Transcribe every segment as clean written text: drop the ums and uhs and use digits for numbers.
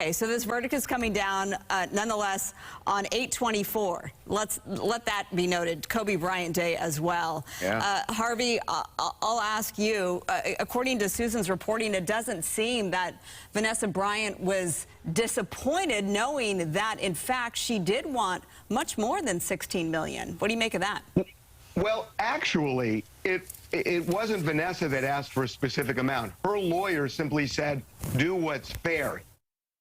Okay, so this verdict is coming down nonetheless on 8/24. Let that be noted. Kobe Bryant Day as well. Yeah. Harvey, I'll ask you. According to Susan's reporting, it doesn't seem that Vanessa Bryant was disappointed, knowing that in fact she did want much more than $16 million. What do you make of that? Well, actually, it wasn't Vanessa that asked for a specific amount. Her lawyer simply said, "Do what's fair."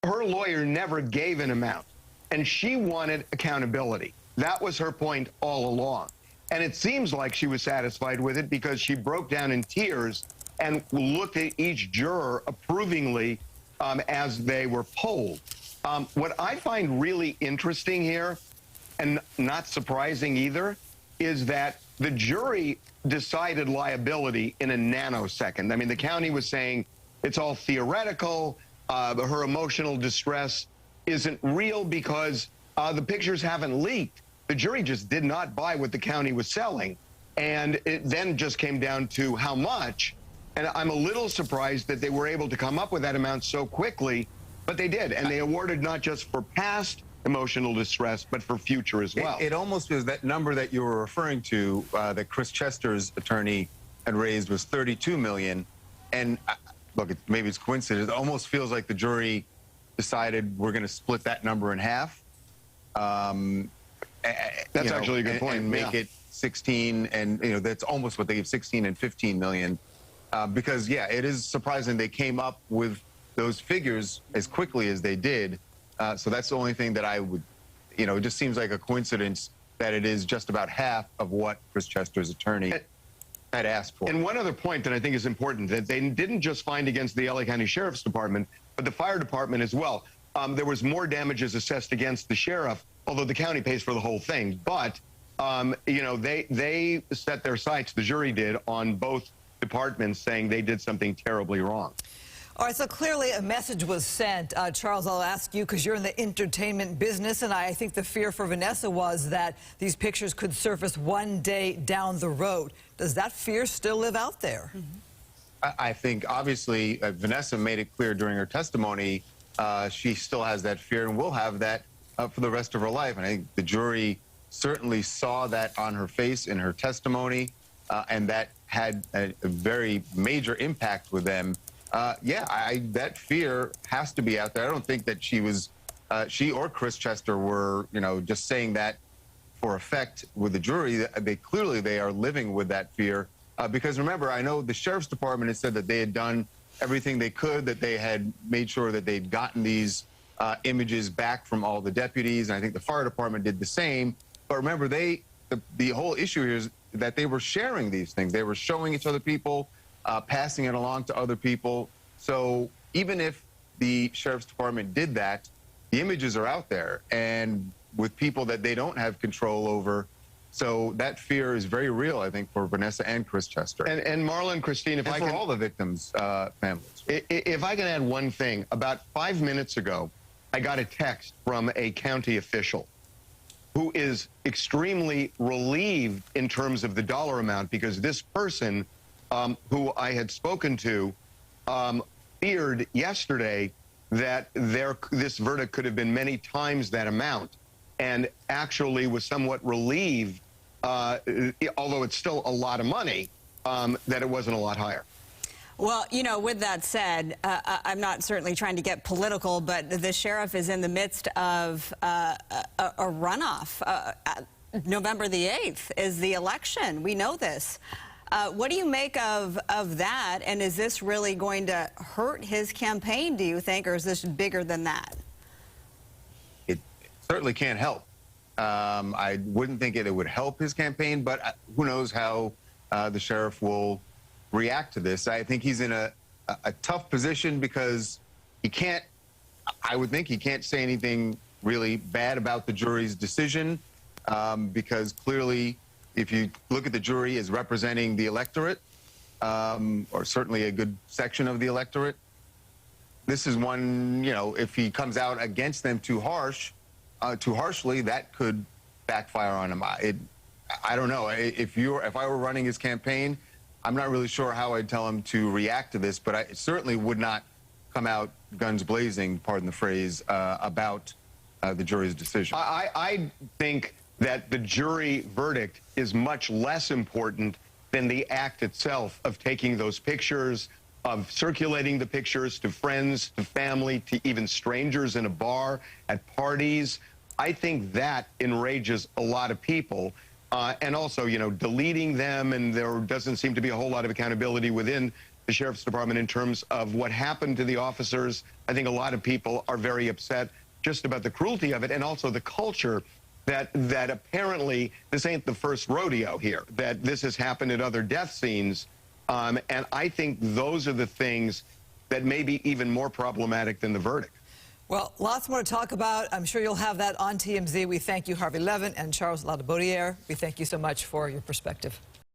Her lawyer never gave an amount, and she wanted accountability. That was her point all along. And it seems like she was satisfied with it because she broke down in tears and looked at each juror approvingly as they were polled. What I find really interesting here, and not surprising either, is that the jury decided liability in a nanosecond. I mean, the county was saying it's all theoretical. Her emotional distress isn't real because the pictures haven't leaked. The jury just did not buy what the county was selling. And it then just came down to how much. And I'm a little surprised that they were able to come up with that amount so quickly, but they did. And they awarded not just for past emotional distress, but for future as well. It almost was that number that you were referring to, that Chris Chester's attorney had raised, was $32 million. And look, maybe it's coincidence. It almost feels like the jury decided we're going to split that number in half. That's actually a good point. And make it 16, and that's almost what they gave, 16 and 15 million. Because yeah, it is surprising they came up with those figures as quickly as they did. So that's the only thing that I would, it just seems like a coincidence that it is just about half of what Chris Chester's attorney had asked for. And one other point that I think is important, that they didn't just find against the LA County Sheriff's Department, but the fire department as well. There was more damages assessed against the sheriff, although the county pays for the whole thing. But, they set their sights, the jury did, on both departments, saying they did something terribly wrong. All right, so clearly a message was sent. Charles, I'll ask you, because you're in the entertainment business, and I think the fear for Vanessa was that these pictures could surface one day down the road. Does that fear still live out there? Mm-hmm. I think, obviously, Vanessa made it clear during her testimony, she still has that fear and will have that for the rest of her life. And I think the jury certainly saw that on her face in her testimony, and that had a very major impact with them. That fear has to be out there. I don't think that she or Chris Chester were, just saying that for effect with the jury. They are living with that fear. Because remember, I know the Sheriff's Department has said that they had done everything they could, that they had made sure that they'd gotten these images back from all the deputies. And I think the fire department did the same. But remember, the whole issue here is that they were sharing these things. They were showing it to other people, passing it along to other people. So even if the Sheriff's Department did that, the images are out there and with people that they don't have control over. So that fear is very real, I think, for Vanessa and Chris Chester. And Marlon, Christine, if I can... for all the victims' families. If I can add one thing, about 5 minutes ago, I got a text from a county official who is extremely relieved in terms of the dollar amount, because this person who I had spoken to feared yesterday that this verdict could have been many times that amount, and actually was somewhat relieved, although it's still a lot of money, that it wasn't a lot higher. Well, with that said, I'm not certainly trying to get political, but the sheriff is in the midst of a runoff. November the 8th is the election. We know this. What do you make of that? And is this really going to hurt his campaign, do you think, or is this bigger than that? It certainly can't help. I wouldn't think it would help his campaign, but who knows how the sheriff will react to this. I think he's in a tough position because I would think he can't say anything really bad about the jury's decision, because clearly, if you look at the jury as representing the electorate, or certainly a good section of the electorate, this is one, if he comes out against them too harshly, that could backfire on him. I don't know. If I were running his campaign, I'm not really sure how I'd tell him to react to this, but I certainly would not come out guns blazing, pardon the phrase, about the jury's decision. I think that the jury verdict is much less important than the act itself of taking those pictures, of circulating the pictures to friends, to family, to even strangers in a bar, at parties. I think that enrages a lot of people. And also, you know, deleting them, and there doesn't seem to be a whole lot of accountability within the Sheriff's Department in terms of what happened to the officers. I think a lot of people are very upset just about the cruelty of it, and also the culture that apparently this ain't the first rodeo here, that this has happened at other death scenes. And I think those are the things that may be even more problematic than the verdict. Well, lots more to talk about. I'm sure you'll have that on TMZ. We thank you, Harvey Levin and Charles Latibeaudiere. We thank you so much for your perspective.